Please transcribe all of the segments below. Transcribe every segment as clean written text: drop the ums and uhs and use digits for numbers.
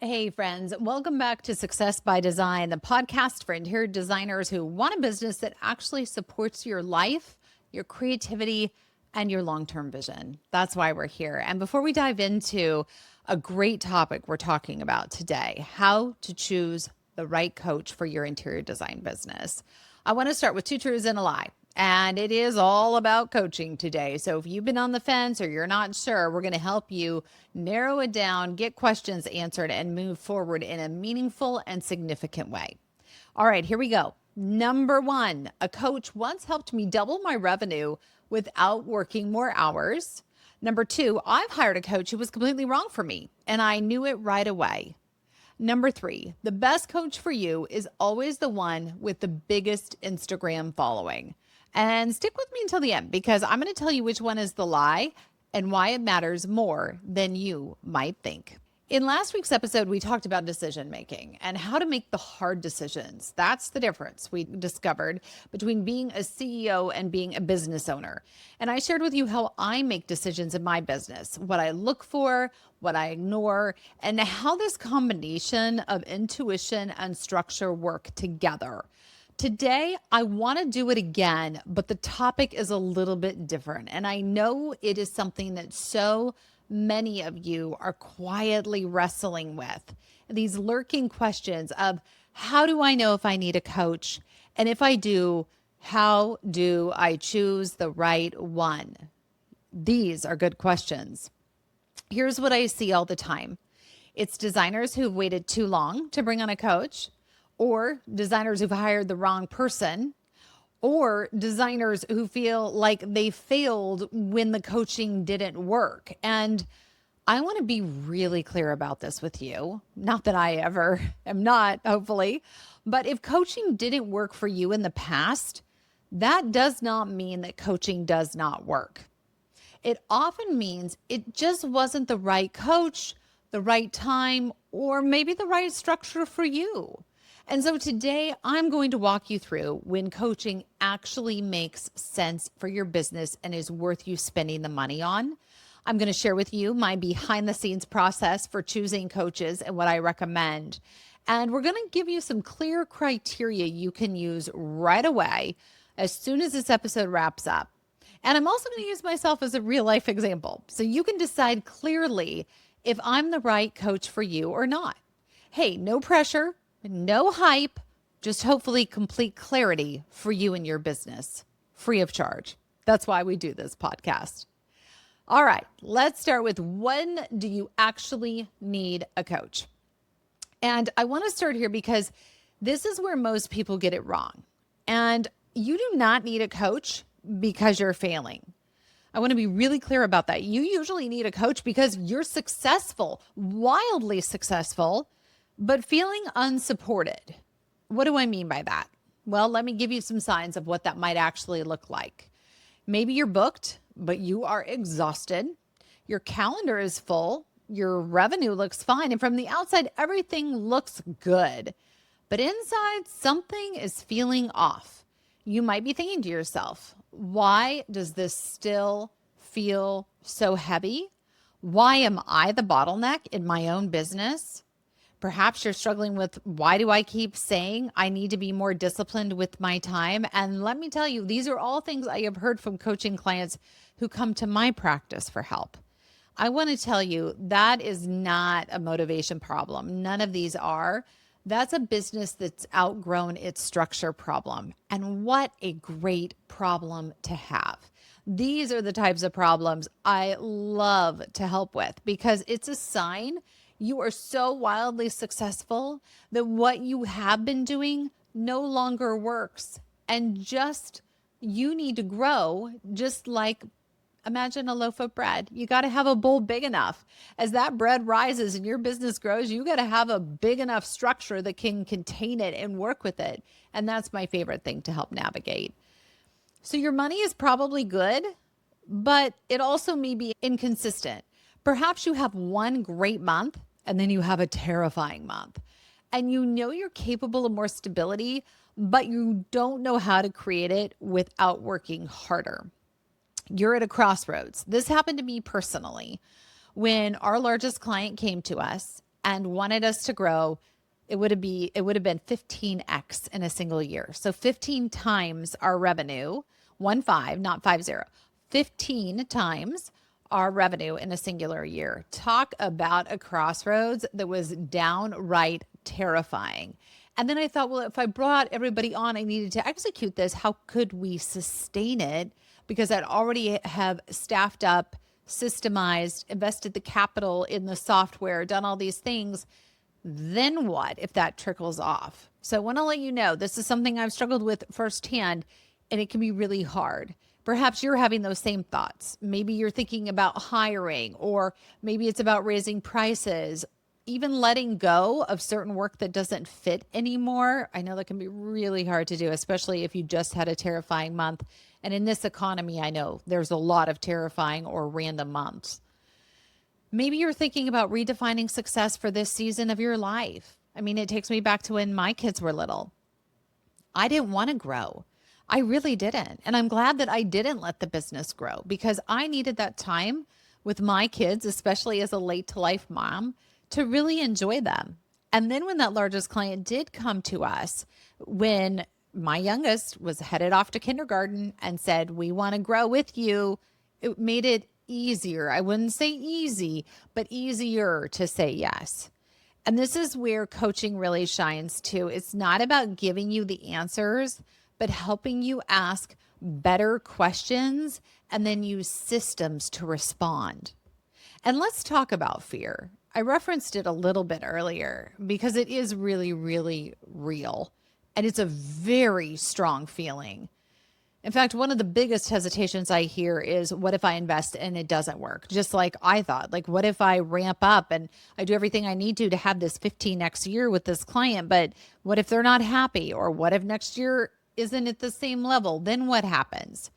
Hey, friends, welcome back to Success by Design, the podcast for interior designers who want a business that actually supports your life, your creativity, and your long term vision. That's why we're here. And before we dive into a great topic we're talking about today, how to choose the right coach for your interior design business, I want to start with two truths and a lie. And it is all about coaching today. So if you've been on the fence or you're not sure, we're going to help you narrow it down, get questions answered, and move forward in a meaningful and significant way. All right, here we go. Number one, a coach once helped me double my revenue without working more hours. Number two, I've hired a coach who was completely wrong for me, and I knew it right away. Number three, the best coach for you is always the one with the biggest Instagram following. And stick with me until the end because I'm going to tell you which one is the lie and why it matters more than you might think. In last week's episode, we talked about decision making and how to make the hard decisions. That's the difference we discovered between being a CEO and being a business owner. And I shared with you how I make decisions in my business, what I look for, what I ignore, and how this combination of intuition and structure work together. Today, I want to do it again, but the topic is a little bit different. And I know it is something that so many of you are quietly wrestling with. These lurking questions of how do I know if I need a coach? And if I do, how do I choose the right one? These are good questions. Here's what I see all the time. It's designers who've waited too long to bring on a coach, or designers who've hired the wrong person, or designers who feel like they failed when the coaching didn't work. And I want to be really clear about this with you. Not that I ever am not, hopefully, but if coaching didn't work for you in the past, that does not mean that coaching does not work. It often means it just wasn't the right coach, the right time, or maybe the right structure for you. And so today I'm going to walk you through when coaching actually makes sense for your business and is worth you spending the money on. I'm going to share with you my behind the scenes process for choosing coaches and what I recommend. And we're going to give you some clear criteria you can use right away as soon as this episode wraps up. And I'm also going to use myself as a real life example so you can decide clearly if I'm the right coach for you or not. Hey, no pressure. No hype, just hopefully complete clarity for you and your business, free of charge. That's why we do this podcast. All right, let's start with when do you actually need a coach? And I want to start here because this is where most people get it wrong. And you do not need a coach because you're failing. I want to be really clear about that. You usually need a coach because you're successful, wildly successful, but feeling unsupported. What do I mean by that? Well, let me give you some signs of what that might actually look like. Maybe you're booked, but you are exhausted. Your calendar is full. Your revenue looks fine. And from the outside, everything looks good. But inside, something is feeling off. You might be thinking to yourself, why does this still feel so heavy? Why am I the bottleneck in my own business? Perhaps you're struggling with, why do I keep saying I need to be more disciplined with my time? And let me tell you, these are all things I have heard from coaching clients who come to my practice for help. I want to tell you that is not a motivation problem. None of these are. That's a business that's outgrown its structure problem. And what a great problem to have. These are the types of problems I love to help with because it's a sign you are so wildly successful that what you have been doing no longer works. And just you need to grow, just like imagine a loaf of bread. You got to have a bowl big enough. As that bread rises and your business grows, you got to have a big enough structure that can contain it and work with it. And that's my favorite thing to help navigate. So your money is probably good, but it also may be inconsistent. Perhaps you have one great month and then you have a terrifying month. And you know you're capable of more stability, but you don't know how to create it without working harder. You're at a crossroads. This happened to me personally when our largest client came to us and wanted us to grow, it would have been 15x in a single year. So 15 times our revenue, 15, not 50, 15 times our revenue in a singular year. Talk about a crossroads that was downright terrifying. And then I thought, well, if I brought everybody on, I needed to execute this. How could we sustain it? Because I'd already have staffed up, systemized, invested the capital in the software, done all these things. Then what if that trickles off? So I want to let you know, this is something I've struggled with firsthand, and it can be really hard. Perhaps you're having those same thoughts. Maybe you're thinking about hiring, or maybe it's about raising prices, even letting go of certain work that doesn't fit anymore. I know that can be really hard to do, especially if you just had a terrifying month. And in this economy, I know there's a lot of terrifying or random months. Maybe you're thinking about redefining success for this season of your life. I mean, it takes me back to when my kids were little. I didn't want to grow. I really didn't. And I'm glad that I didn't let the business grow, because I needed that time with my kids, especially as a late to life mom, to really enjoy them. And then when that largest client did come to us, when my youngest was headed off to kindergarten and said, we want to grow with you, it made it easier. I wouldn't say easy, but easier to say yes. And this is where coaching really shines too. It's not about giving you the answers, but helping you ask better questions and then use systems to respond. And let's talk about fear. I referenced it a little bit earlier because it is really, really real. And it's a very strong feeling. In fact, one of the biggest hesitations I hear is, what if I invest and it doesn't work? Just like I thought, like, what if I ramp up and I do everything I need to have this 15x year with this client, but what if they're not happy? Or what if next year isn't at the same level? Then what happens?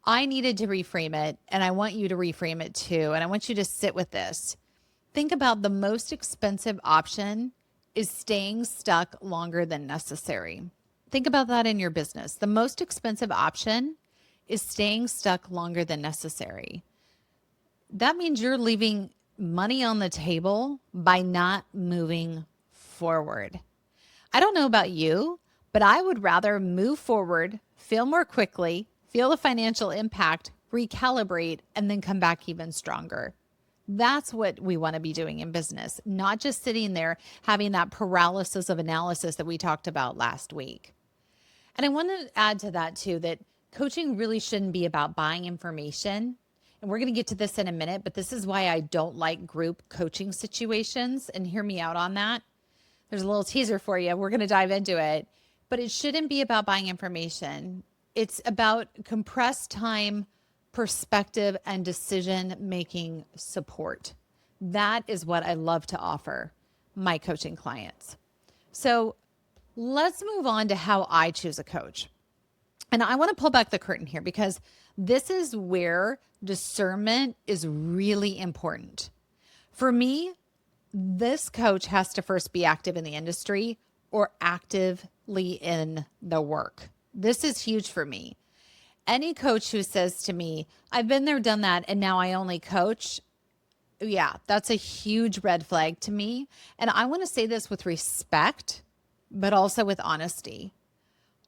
I needed to reframe it, and I want you to reframe it too. And I want you to sit with this. Think about the most expensive option is staying stuck longer than necessary. Think about that in your business. The most expensive option is staying stuck longer than necessary. That means you're leaving money on the table by not moving forward. I don't know about you, but I would rather move forward, fail more quickly, feel the financial impact, recalibrate, and then come back even stronger. That's what we want to be doing in business, not just sitting there having that paralysis of analysis that we talked about last week. And I want to add to that too, that coaching really shouldn't be about buying information. And we're going to get to this in a minute, but this is why I don't like group coaching situations. And hear me out on that. There's a little teaser for you. We're going to dive into it, but it shouldn't be about buying information. It's about compressed time, perspective, and decision-making support. That is what I love to offer my coaching clients. So let's move on to how I choose a coach. And I want to pull back the curtain here, because this is where discernment is really important. For me, this coach has to first be active in the industry or actively in the work. This is huge for me. Any coach who says to me, I've been there, done that, and now I only coach, yeah, that's a huge red flag to me. And I want to say this with respect, but also with honesty.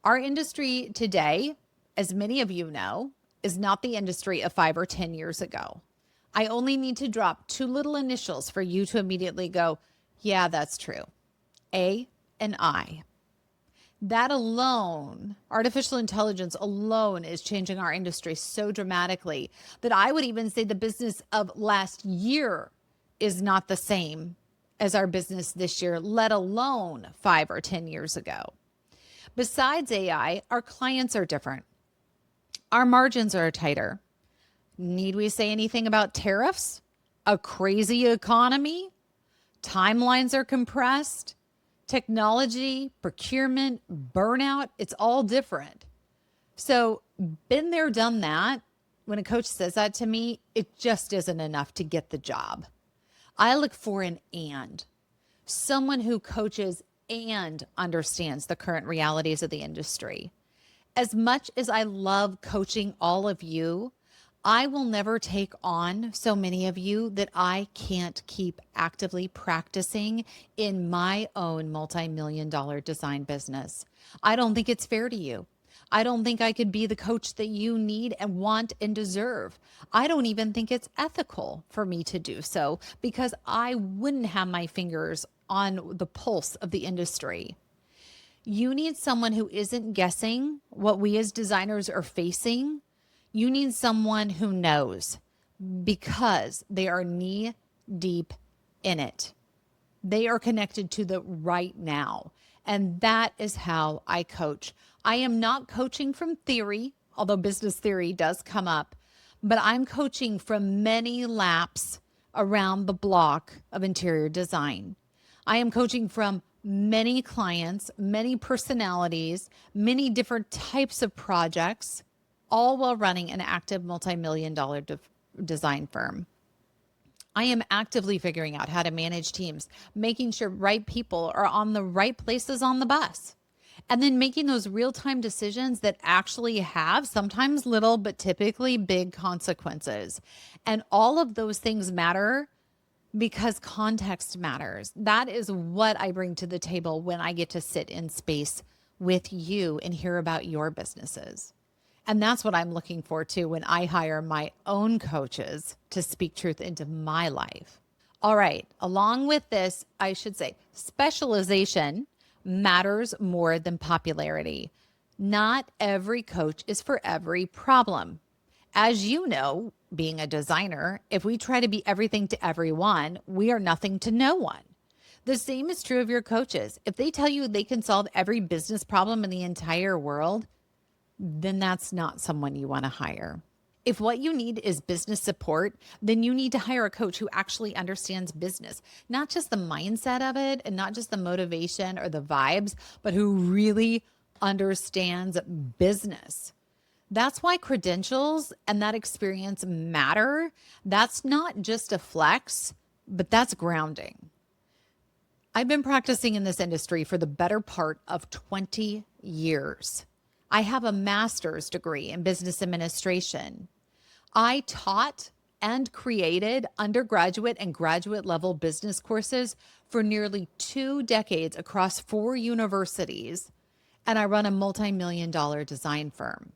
Our industry today, as many of you know, is not the industry of 5 or 10 years ago. I only need to drop 2 little initials for you to immediately go, yeah, that's true. A and I. That alone, artificial intelligence alone, is changing our industry so dramatically that I would even say the business of last year is not the same as our business this year, let alone 5 or 10 years ago. Besides AI, our clients are different. Our margins are tighter. Need we say anything about tariffs? A crazy economy? Timelines are compressed. Technology, procurement, burnout, it's all different. So been there, done that. When a coach says that to me, it just isn't enough to get the job. I look for an and. Someone who coaches and understands the current realities of the industry. As much as I love coaching all of you, I will never take on so many of you that I can't keep actively practicing in my own multi-million dollar design business. I don't think it's fair to you. I don't think I could be the coach that you need and want and deserve. I don't even think it's ethical for me to do so because I wouldn't have my fingers on the pulse of the industry. You need someone who isn't guessing what we as designers are facing. You need someone who knows because they are knee deep in it. They are connected to the right now. And that is how I coach. I am not coaching from theory, although business theory does come up, but I'm coaching from many laps around the block of interior design. I am coaching from many clients, many personalities, many different types of projects, all while running an active multi-million dollar design firm. I am actively figuring out how to manage teams, making sure right people are on the right places on the bus, and then making those real-time decisions that actually have sometimes little, but typically big consequences. And all of those things matter because context matters. That is what I bring to the table when I get to sit in space with you and hear about your businesses. And that's what I'm looking for too when I hire my own coaches to speak truth into my life. All right. Along with this, I should say specialization matters more than popularity. Not every coach is for every problem. As you know, being a designer, if we try to be everything to everyone, we are nothing to no one. The same is true of your coaches. If they tell you they can solve every business problem in the entire world, then that's not someone you want to hire. If what you need is business support, then you need to hire a coach who actually understands business, not just the mindset of it and not just the motivation or the vibes, but who really understands business. That's why credentials and that experience matter. That's not just a flex, but that's grounding. I've been practicing in this industry for the better part of 20 years. I have a master's degree in business administration. I taught and created undergraduate and graduate level business courses for nearly 2 decades across 4 universities, and I run a multi-million dollar design firm.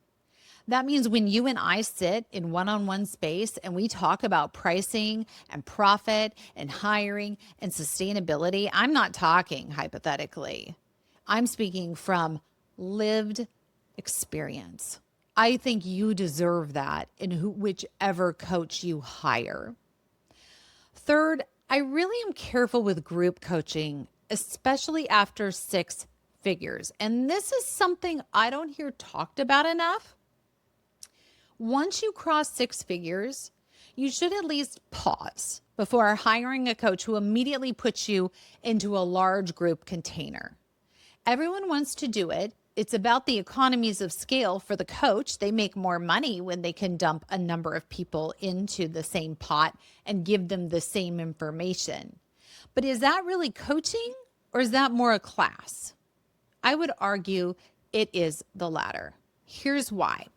That means when you and I sit in one-on-one space and we talk about pricing and profit and hiring and sustainability, I'm not talking hypothetically. I'm speaking from lived experience. I think you deserve that in whichever coach you hire. Third, I really am careful with group coaching, especially after 6 figures. And this is something I don't hear talked about enough. Once you cross 6 figures, you should at least pause before hiring a coach who immediately puts you into a large group container. Everyone wants to do it. It's about the economies of scale for the coach. They make more money when they can dump a number of people into the same pot and give them the same information. But is that really coaching or is that more a class? I would argue it is the latter. Here's why.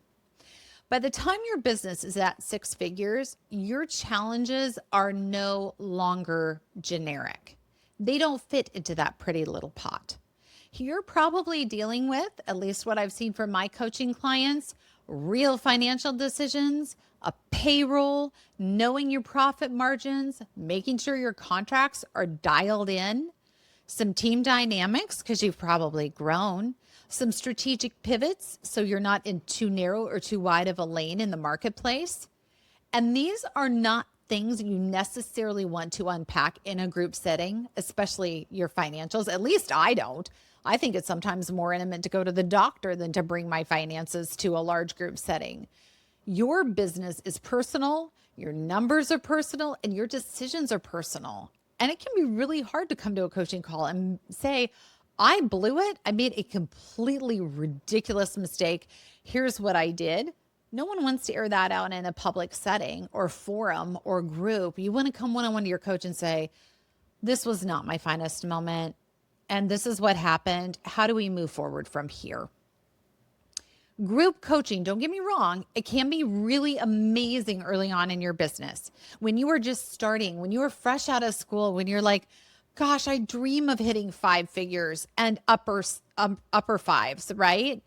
By the time your business is at 6 figures, your challenges are no longer generic. They don't fit into that pretty little pot. You're probably dealing with, at least what I've seen from my coaching clients, real financial decisions, a payroll, knowing your profit margins, making sure your contracts are dialed in, some team dynamics because you've probably grown, some strategic pivots so you're not in too narrow or too wide of a lane in the marketplace. And these are not things you necessarily want to unpack in a group setting, especially your financials. At least I don't. I think it's sometimes more intimate to go to the doctor than to bring my finances to a large group setting. Your business is personal, your numbers are personal, and your decisions are personal. And it can be really hard to come to a coaching call and say, I blew it. I made a completely ridiculous mistake. Here's what I did. No one wants to air that out in a public setting or forum or group. You want to come one-on-one to your coach and say, this was not my finest moment. And this is what happened. How do we move forward from here? Group coaching, don't get me wrong, it can be really amazing early on in your business. When you are just starting, when you are fresh out of school, when you're like, gosh, I dream of hitting 5 figures and upper fives, right?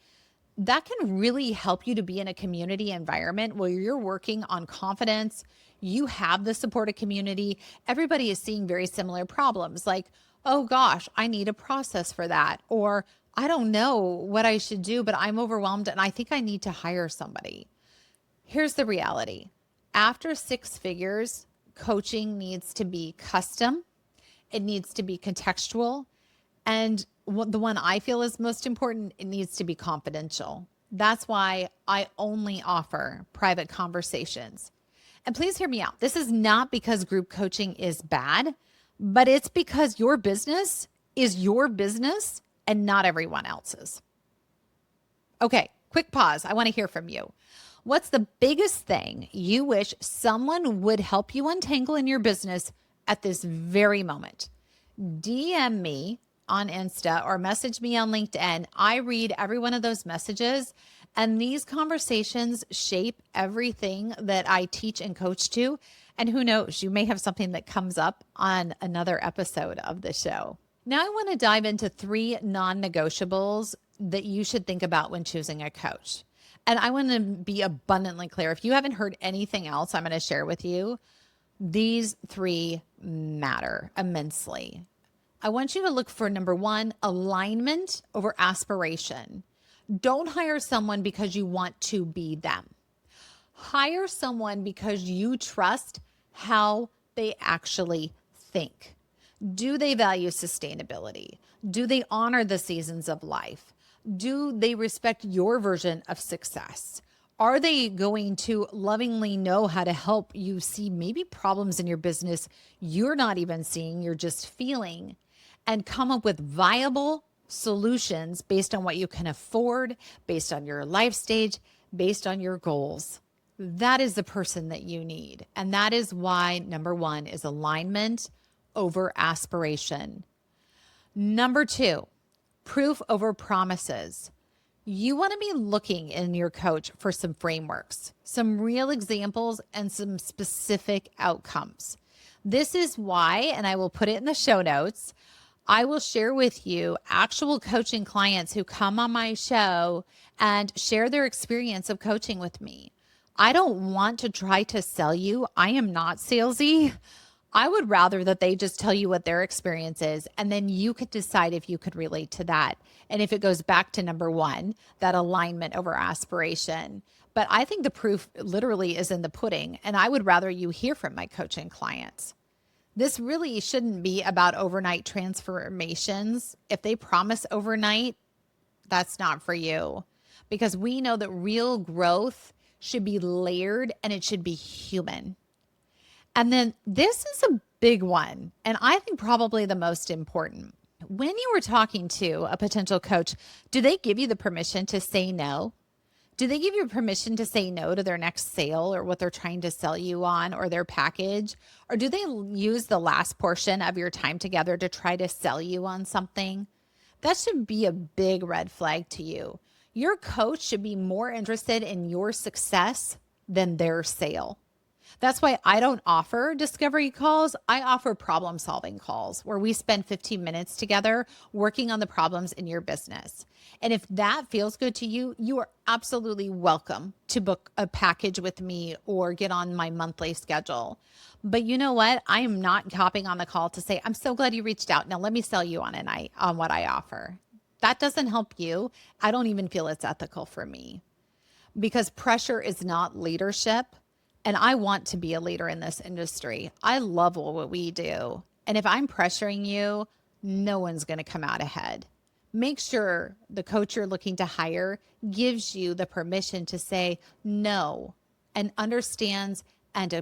That can really help you to be in a community environment where you're working on confidence. You have the supportive community. Everybody is seeing very similar problems like, oh gosh, I need a process for that. Or I don't know what I should do, but I'm overwhelmed and I think I need to hire somebody. Here's the reality. After 6 figures, coaching needs to be custom. It needs to be contextual. And the one I feel is most important, it needs to be confidential. That's why I only offer private conversations. And please hear me out. This is not because group coaching is bad, but it's because your business is your business and not everyone else's. Okay, quick pause. I want to hear from you. What's the biggest thing you wish someone would help you untangle in your business at this very moment? DM me on Insta or message me on LinkedIn. I read every one of those messages, and these conversations shape everything that I teach and coach to. And who knows, you may have something that comes up on another episode of the show. Now I want to dive into 3 non-negotiables that you should think about when choosing a coach. And I want to be abundantly clear. If you haven't heard anything else I'm going to share with you, these 3 matter immensely. I want you to look for number 1, alignment over aspiration. Don't hire someone because you want to be them. Hire someone because you trust how they actually think. Do they value sustainability? Do they honor the seasons of life? Do they respect your version of success? Are they going to lovingly know how to help you see maybe problems in your business you're not even seeing, you're just feeling, and come up with viable solutions based on what you can afford, based on your life stage, based on your goals? That is the person that you need. And that is why number 1 is alignment over aspiration. Number 2, proof over promises. You want to be looking in your coach for some frameworks, some real examples, and some specific outcomes. This is why, and I will put it in the show notes, I will share with you actual coaching clients who come on my show and share their experience of coaching with me. I don't want to try to sell you. I am not salesy. I would rather that they just tell you what their experience is, and then you could decide if you could relate to that. And if it goes back to number 1, that alignment over aspiration. But I think the proof literally is in the pudding, and I would rather you hear from my coaching clients. This really shouldn't be about overnight transformations. If they promise overnight, that's not for you, because we know that real growth should be layered and it should be human. And then this is a big one, and I think probably the most important. When you were talking to a potential coach, do they give you the permission to say no? Do they give you permission to say no to their next sale or what they're trying to sell you on or their package? Or do they use the last portion of your time together to try to sell you on something? That should be a big red flag to you. Your coach should be more interested in your success than their sale. That's why I don't offer discovery calls. I offer problem solving calls where we spend 15 minutes together working on the problems in your business. And if that feels good to you, you are absolutely welcome to book a package with me or get on my monthly schedule. But you know what? I am not hopping on the call to say, I'm so glad you reached out. Now let me sell you on on what I offer. That doesn't help you. I don't even feel it's ethical for me, because pressure is not leadership. And I want to be a leader in this industry. I love what we do. And if I'm pressuring you, no one's going to come out ahead. Make sure the coach you're looking to hire gives you the permission to say no and understands and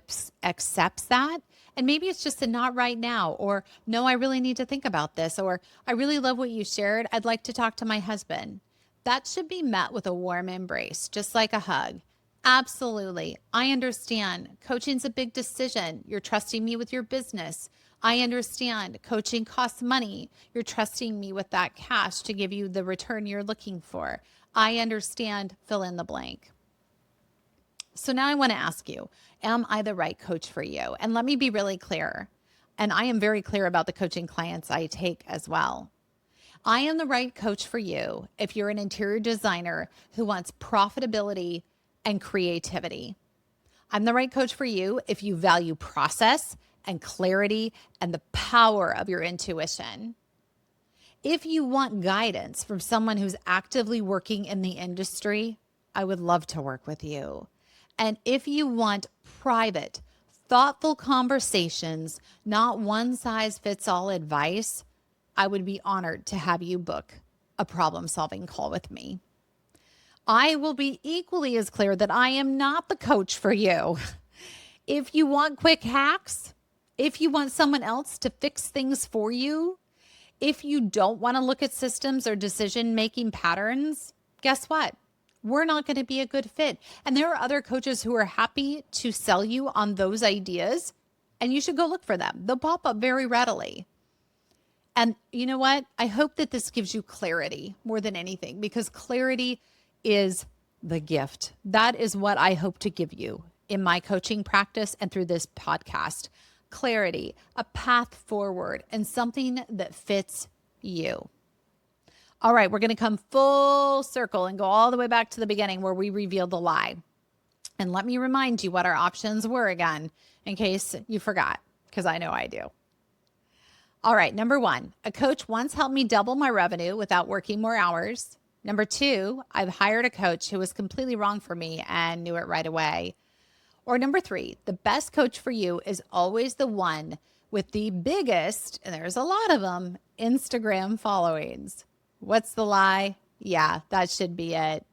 accepts that. And maybe it's just a not right now, or no, I really need to think about this, or I really love what you shared. I'd like to talk to my husband. That should be met with a warm embrace, just like a hug. Absolutely. I understand. Coaching's a big decision. You're trusting me with your business. I understand. Coaching costs money. You're trusting me with that cash to give you the return you're looking for. I understand, fill in the blank. So now I want to ask you, am I the right coach for you? And let me be really clear. And I am very clear about the coaching clients I take as well. I am the right coach for you if you're an interior designer who wants profitability and creativity. I'm the right coach for you if you value process and clarity and the power of your intuition. If you want guidance from someone who's actively working in the industry, I would love to work with you. And if you want private, thoughtful conversations, not one size fits all advice, I would be honored to have you book a problem solving call with me. I will be equally as clear that I am not the coach for you. If you want quick hacks, if you want someone else to fix things for you, if you don't want to look at systems or decision-making patterns, guess what? We're not going to be a good fit. And there are other coaches who are happy to sell you on those ideas, and you should go look for them. They'll pop up very readily. And you know what? I hope that this gives you clarity more than anything, because clarity is the gift. That is what I hope to give you in my coaching practice and through this podcast. Clarity, a path forward, and something that fits you. All right, we're going to come full circle and go all the way back to the beginning where we revealed the lie. And let me remind you what our options were again, in case you forgot, because I know I do. All right, number one, a coach once helped me double my revenue without working more hours. Number two, I've hired a coach who was completely wrong for me and knew it right away. Or number three, the best coach for you is always the one with the biggest, and there's a lot of them, Instagram followings. What's the lie? Yeah, that should be it.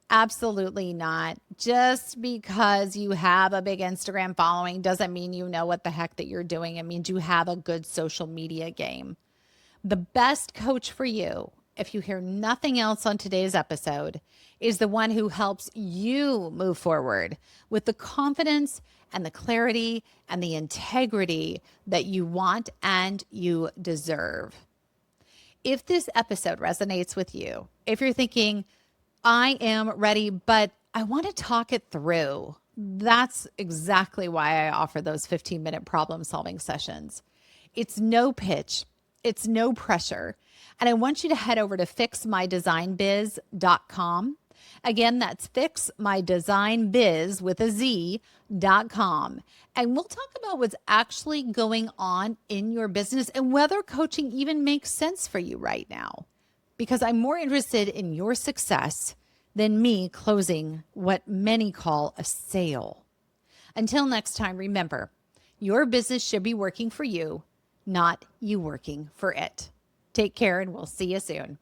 Absolutely not. Just because you have a big Instagram following doesn't mean you know what the heck that you're doing. It means you have a good social media game. The best coach for you, if you hear nothing else on today's episode, is the one who helps you move forward with the confidence and the clarity and the integrity that you want and you deserve. If this episode resonates with you, if you're thinking, I am ready, but I want to talk it through, that's exactly why I offer those 15-minute problem-solving sessions. It's no pitch. It's no pressure. And I want you to head over to fixmydesignbiz.com. Again, that's fixmydesignbiz with a Z.com. And we'll talk about what's actually going on in your business and whether coaching even makes sense for you right now. Because I'm more interested in your success than me closing what many call a sale. Until next time, remember, your business should be working for you, not you working for it. Take care, and we'll see you soon.